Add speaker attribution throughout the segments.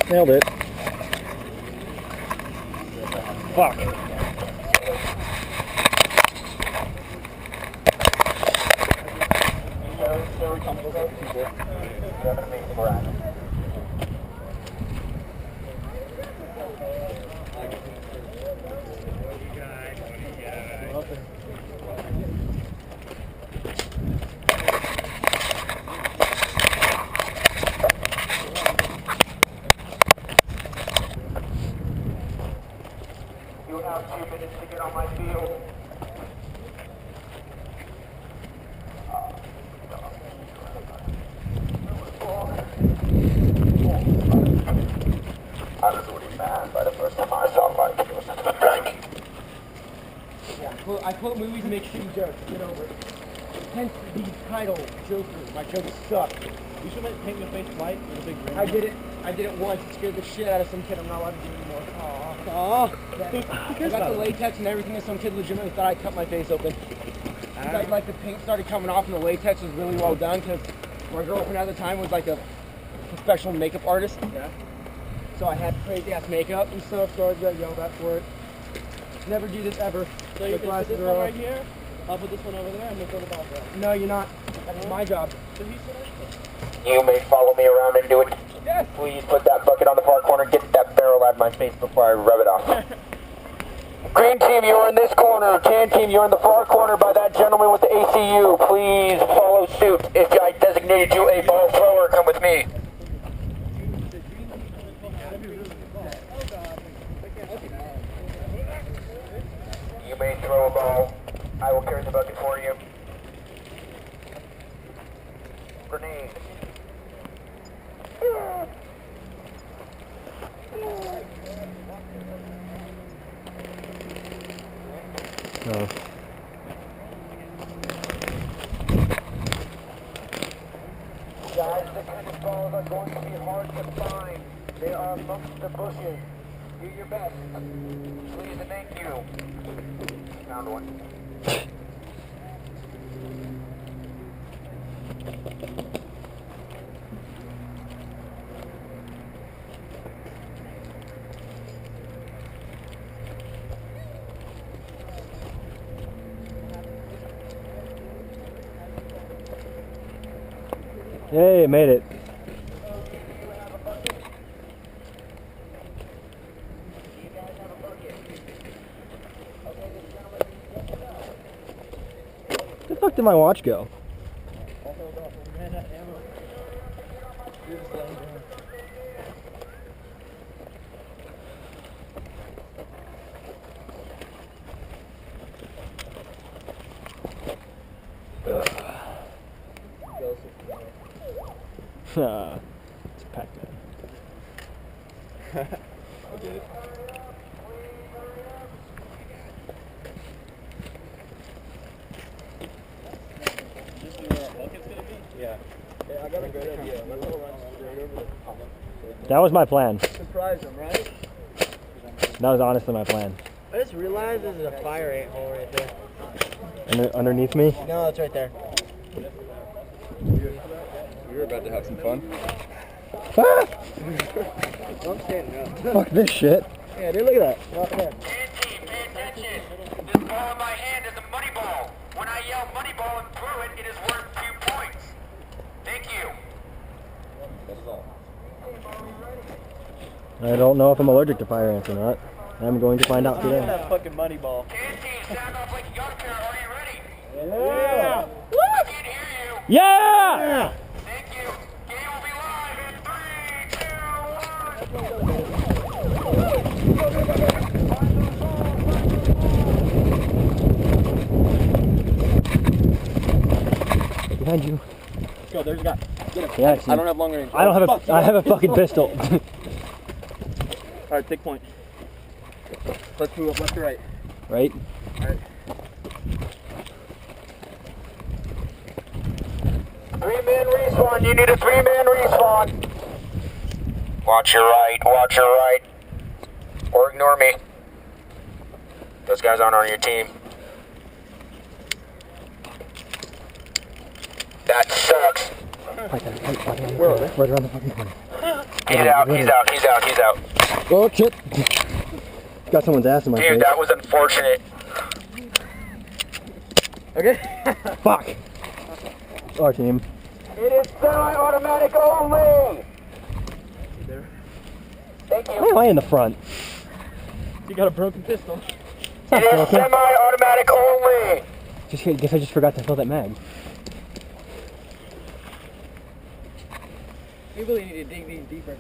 Speaker 1: Nailed it. Fuck.
Speaker 2: You have 2 minutes to get on my field. I was really mad by the first time I saw my field since the break.
Speaker 3: Yeah, I quote movies to make shitty jokes. Get over it. Hence the title, Joker. My jokes suck.
Speaker 1: You should paint your face white with a big grin.
Speaker 3: I did it once. It scared the shit out of some kid. I'm not allowed to do it anymore.
Speaker 1: Aww.
Speaker 3: I got the latex and everything, and some kid legitimately thought I cut my face open. Like the paint started coming off, and the latex was really well done because my girlfriend at the time was like a professional makeup artist.
Speaker 1: Yeah.
Speaker 3: So I had crazy ass makeup and stuff, so I got yelled at for it. Never do this ever.
Speaker 1: So you can put this one right here, I'll put this one over there, and we'll throw the ball there.
Speaker 3: No, you're not. That's my job.
Speaker 1: So he said
Speaker 2: You may follow me around and do it.
Speaker 3: Yes.
Speaker 2: Please put that bucket on the far corner. Get that barrel out of my face before I rub it off. Green team, you're in this corner. Tan team, you're in the far corner by that gentleman with the ACU. Please follow suit. If I designated you a ball thrower, come with me. You may throw a ball. I will carry the bucket for you. Grenade.
Speaker 1: no.
Speaker 2: Guys, the tennis balls are going to be hard to find. They are amongst the bushes. Do your best. Please and thank you. Found one.
Speaker 1: Hey, made it. Where the fuck did my watch go? It's Pacman.
Speaker 3: Yeah, I got a good idea. Let's go run straight over the
Speaker 1: That was my plan.
Speaker 3: Surprise them, right?
Speaker 1: That was honestly my plan.
Speaker 3: I just realized there's a fire ant hole right there.
Speaker 1: Underneath me?
Speaker 3: No, it's right there.
Speaker 4: You're about to have some fun.
Speaker 1: Ah!
Speaker 3: I'm standing up.
Speaker 1: Fuck this shit.
Speaker 3: Yeah, dude, look at that. Right there.
Speaker 2: Pay attention. This ball in my hand is a money ball. When I yell money ball and throw it, it is worth 2 points. Thank you.
Speaker 1: I don't know if I'm allergic to fire ants or not. I'm going to find out today.
Speaker 3: That fucking money ball.
Speaker 2: Tan team, sound off like a gun pair. Are you ready?
Speaker 3: Yeah.
Speaker 2: I can't hear you.
Speaker 1: Yeah!
Speaker 2: Thank you. Game will be live in 3, 2, 1.
Speaker 1: Behind you.
Speaker 3: Let's go, there's a guy. Get him.
Speaker 1: Yeah, I see.
Speaker 3: I don't have long range.
Speaker 1: I have a fucking pistol.
Speaker 3: Alright, take point. Let's move up left to right.
Speaker 1: Right?
Speaker 3: Alright.
Speaker 2: 3-man respawn. You need a 3-man respawn. Watch your right. Watch your right. Or ignore me. Those guys aren't on your team. That sucks.
Speaker 3: Where are they? Right around the fucking corner.
Speaker 2: He's out.
Speaker 3: Oh shit! Got someone's ass in my face.
Speaker 2: Dude, that was unfortunate.
Speaker 3: Okay. Fuck. Our team.
Speaker 2: It is semi-automatic only. Thank you.
Speaker 3: Why am I in the front?
Speaker 1: You got a broken pistol.
Speaker 2: It is semi-automatic only.
Speaker 3: Guess I just forgot to fill that mag.
Speaker 1: We really need to dig these deeper.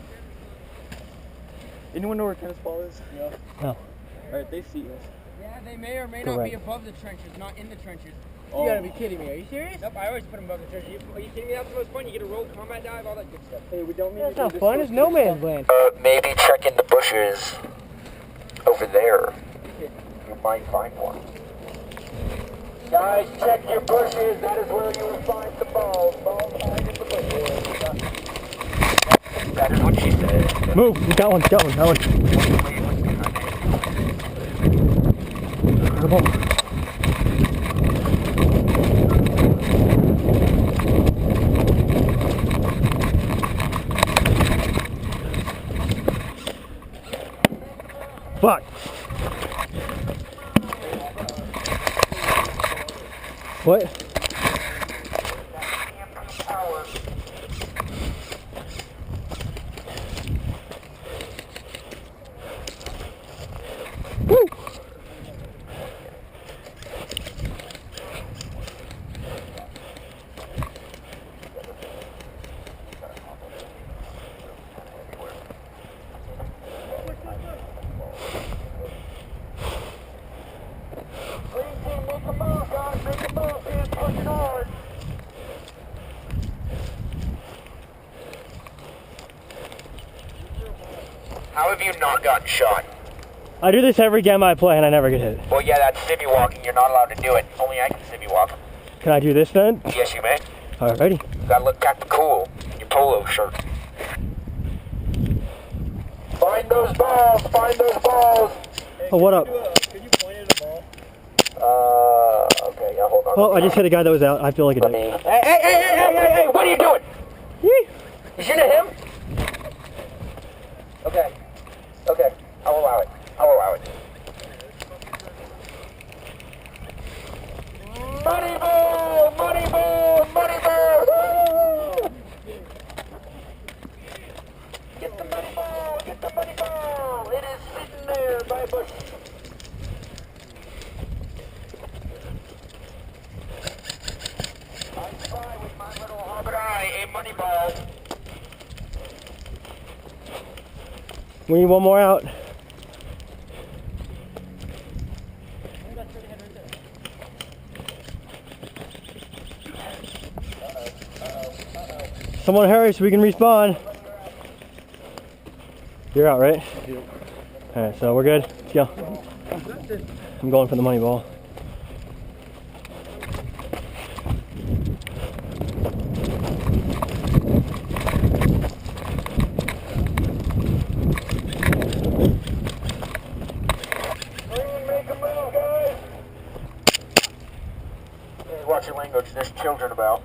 Speaker 1: Anyone know where tennis ball is? Yeah.
Speaker 3: No.
Speaker 1: Alright, they see us.
Speaker 3: Yeah, they may or may
Speaker 1: not
Speaker 3: be above the trenches, not in the trenches.
Speaker 1: You gotta be kidding me. Are you serious?
Speaker 3: Nope, I always put them above the trenches. Are you kidding me? That's the most fun. You get a roll, combat dive, all that good stuff.
Speaker 1: Hey, we don't need
Speaker 3: That's
Speaker 1: to
Speaker 3: not fun. It's no man's land.
Speaker 2: Maybe check in the bushes over there. You might find one. Guys, check your bushes. That is where you will find the balls. Balls hide in the bushes. That is what she said.
Speaker 3: Move. We got one. Got one. Come on. Fuck. What? Woo!
Speaker 2: How have you not gotten shot?
Speaker 3: I do this every game I play and I never get hit.
Speaker 2: Well, yeah, that's civvy walking. You're not allowed to do it. Only I can civvy walk.
Speaker 3: Can I do this then?
Speaker 2: Yes, you may.
Speaker 3: Alrighty.
Speaker 2: You gotta look kinda cool in your polo shirt. Find those balls! Find those balls!
Speaker 3: Oh, what up?
Speaker 1: Could you point at a ball?
Speaker 2: Okay, yeah, hold on.
Speaker 3: Oh, I just hit a guy that was out. I feel like a dick.
Speaker 2: Hey, what are you doing?
Speaker 3: Yee.
Speaker 2: You shooting at him? Okay, I'll allow it. Money ball! Woo! Get the money ball! It is sitting there by a bush. I spy with my little hobbit eye a money ball.
Speaker 3: We need one more out. Someone hurry so we can respawn. You're out, right?
Speaker 1: Yep.
Speaker 3: Alright, so we're good. Let's go. I'm going for the money ball.
Speaker 2: Watch your language, there's children about.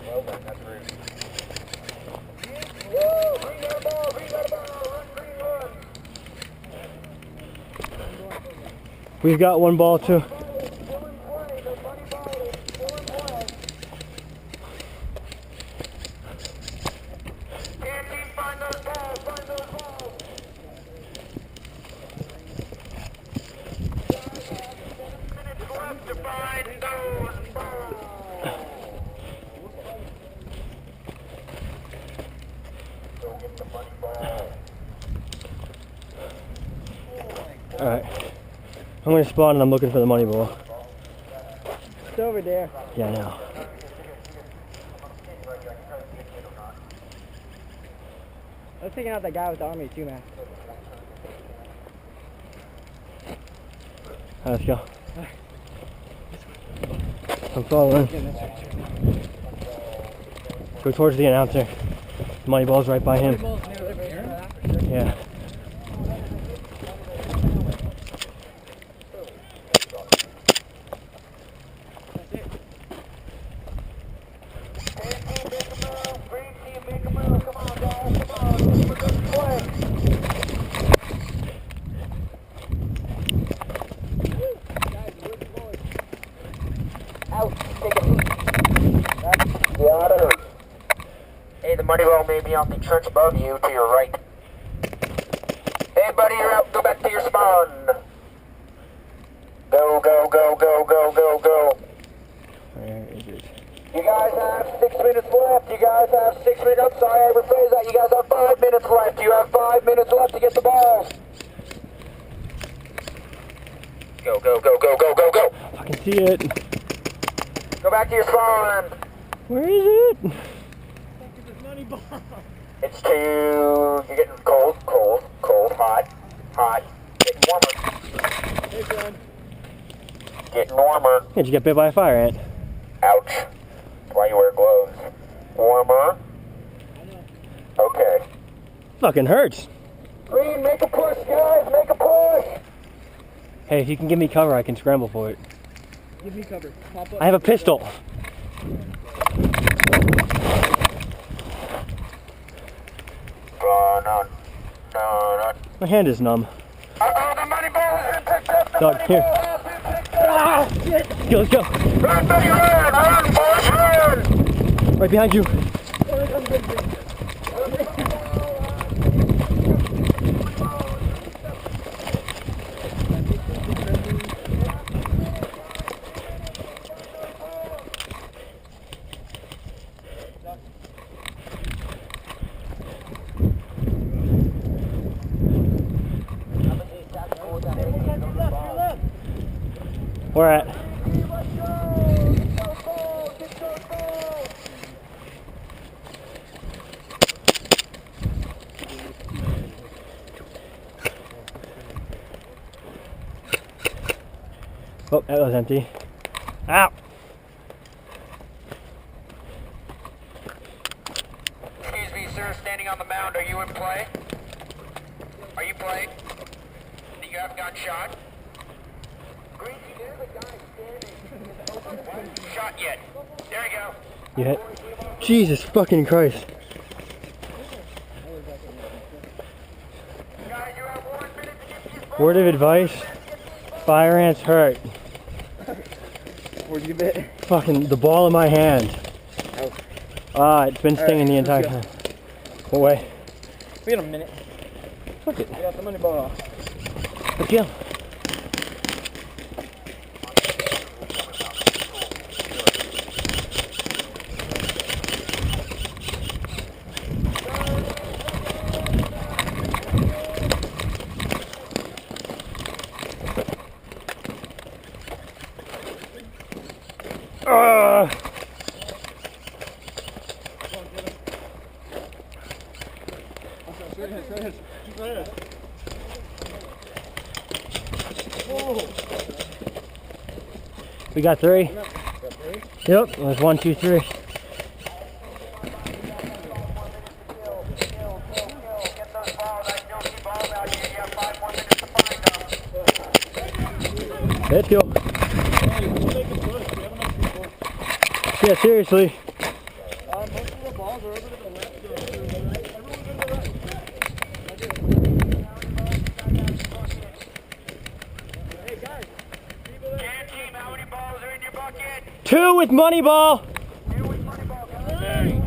Speaker 2: Well done, that's rude. Woo! Green got a ball! Run!
Speaker 3: We've got one ball too. Alright. I'm gonna spawn and I'm looking for the money ball.
Speaker 1: It's over there.
Speaker 3: Yeah, I know.
Speaker 1: I was taking out that guy with the army too, man.
Speaker 3: Alright, let's go. I'm following. Go towards the announcer. The money ball's right by him. Yeah.
Speaker 2: Got her. Hey, the money ball may be on the trench above you to your right. Hey, buddy, you're up. Go back to your spawn. Go, go, go, go, go, go, go.
Speaker 3: Where is it?
Speaker 2: You guys have 6 minutes left. You guys have 6 minutes. I'm sorry, I rephrased that. You guys have 5 minutes left. You have 5 minutes left to get the balls. Go, go, go, go, go, go, go.
Speaker 3: I can see it.
Speaker 2: Go back to your spawn.
Speaker 3: Where is it?
Speaker 2: It's you're getting cold, cold, cold, hot, hot, getting warmer.
Speaker 1: Hey, son.
Speaker 2: Getting warmer.
Speaker 3: Did you get bit by a fire ant?
Speaker 2: Ouch. That's why you wear gloves. Warmer. Okay.
Speaker 3: Fucking hurts.
Speaker 2: Green, make a push, guys, make a push.
Speaker 3: Hey, if you can give me cover, I can scramble for it.
Speaker 1: Give me cover. Pop up.
Speaker 3: I have a pistol.
Speaker 2: No.
Speaker 3: My hand is numb.
Speaker 2: Uh-oh, the money ball has been picked up.
Speaker 3: Dog, here. Ah, shit. Let's go.
Speaker 2: Run, buddy, run, boys, run.
Speaker 3: Right behind you. Where at? Oh, that was empty. Ow!
Speaker 2: Excuse me, sir, standing on the mound, are you in play? Are you playing? Do you have gun shot? Green, there's a guy standing. Shot yet. There you go.
Speaker 3: You hit? Jesus fucking Christ.
Speaker 2: Guys, you have 1 minute to get these balls.
Speaker 3: Word of advice, fire ants hurt.
Speaker 1: Where'd you get bit?
Speaker 3: Fucking the ball in my hand.
Speaker 1: Oh.
Speaker 3: Ah, it's been stinging the entire
Speaker 1: let's
Speaker 3: time. What way?
Speaker 1: We got a minute.
Speaker 3: Fuck it.
Speaker 1: We got the money ball off.
Speaker 3: Let's go. We got 3. Yep, there's 1, 2, 3.
Speaker 2: Get those balls. I still see balls out here. You have 5 more minutes to find them.
Speaker 3: Let's go. Yeah, seriously.
Speaker 1: Most of the balls are over to the left. Hey, guys.
Speaker 2: Can team, how many balls are in your bucket?
Speaker 3: 2 with money ball.
Speaker 2: 2 with money ball, guys.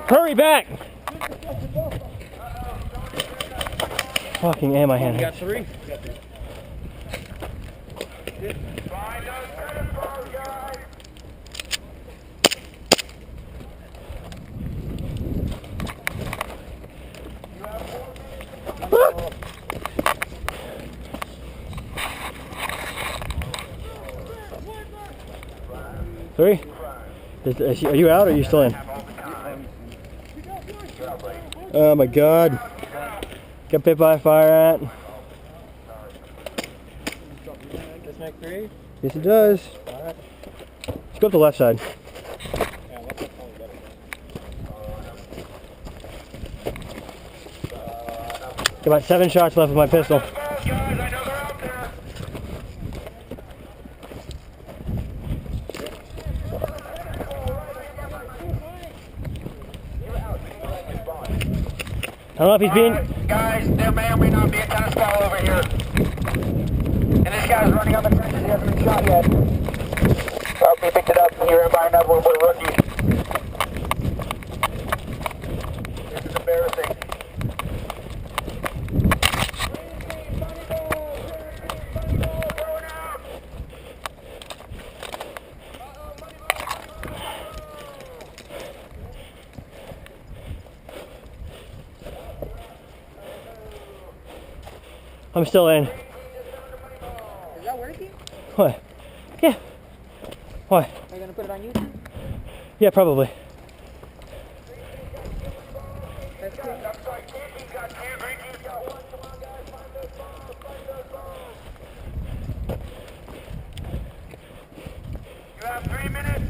Speaker 3: Hurry back. Fucking A, my hand.
Speaker 1: We got 3.
Speaker 2: Find those tennis balls, guys.
Speaker 3: Three? Are you out or are you still in? Oh my god. Got bit by a fire ant.
Speaker 1: This make 3?
Speaker 3: Yes it does.
Speaker 1: Alright.
Speaker 3: Let's go up the left side.
Speaker 1: Yeah, left side's probably better.
Speaker 3: Got about 7 shots left with my pistol.
Speaker 2: Guys, I know they're out there.
Speaker 1: I don't know if he's being...
Speaker 2: Guys, there may or may not be a tennis ball over here. And this guy's running on the fences, he hasn't been shot yet. Oh, he picked it up. He ran by another one with a rookie. This is embarrassing.
Speaker 1: I'm still in.
Speaker 5: Is that working?
Speaker 1: What? Yeah. Why?
Speaker 5: Are you gonna put it on YouTube?
Speaker 1: Yeah, probably.
Speaker 5: That's cool.
Speaker 2: You have 3 minutes.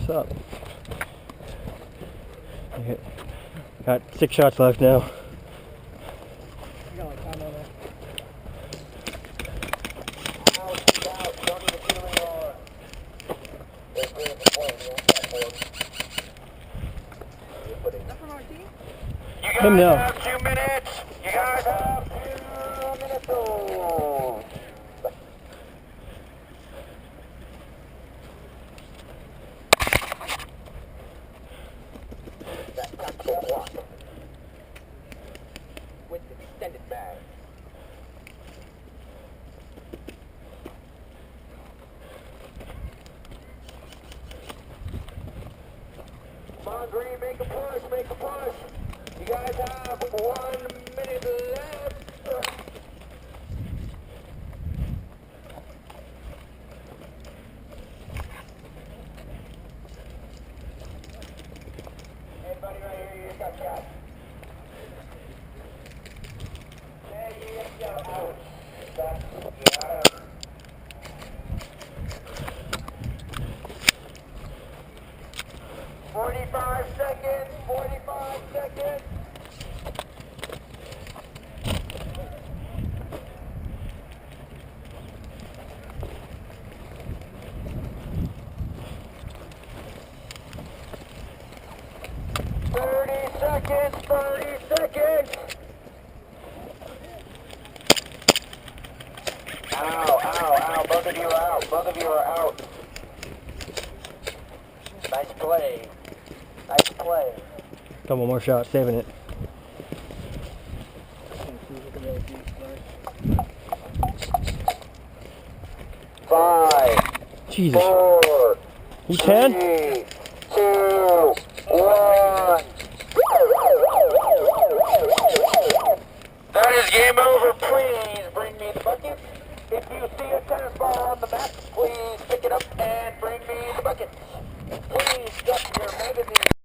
Speaker 1: What's up? Okay. Got 6 shots left now.
Speaker 3: You got like time on that.
Speaker 1: Let me know.
Speaker 2: 2 minutes. You guys have 2 minutes. Oh. With the extended bag. Come on, Green, make a push, make a push. You guys have 1 minute left. Anybody right here, you just got shot. Hey, you just got out. That's, yeah. 45 seconds, 45 seconds. Seconds, 30 seconds. Ow, ow, ow, both of you are out, both of you are out. Nice play. Nice play.
Speaker 1: Couple more shots, saving it.
Speaker 2: Five,
Speaker 1: Jesus.
Speaker 2: 4,
Speaker 1: You 10?
Speaker 2: 3, 2, 1. That is game over.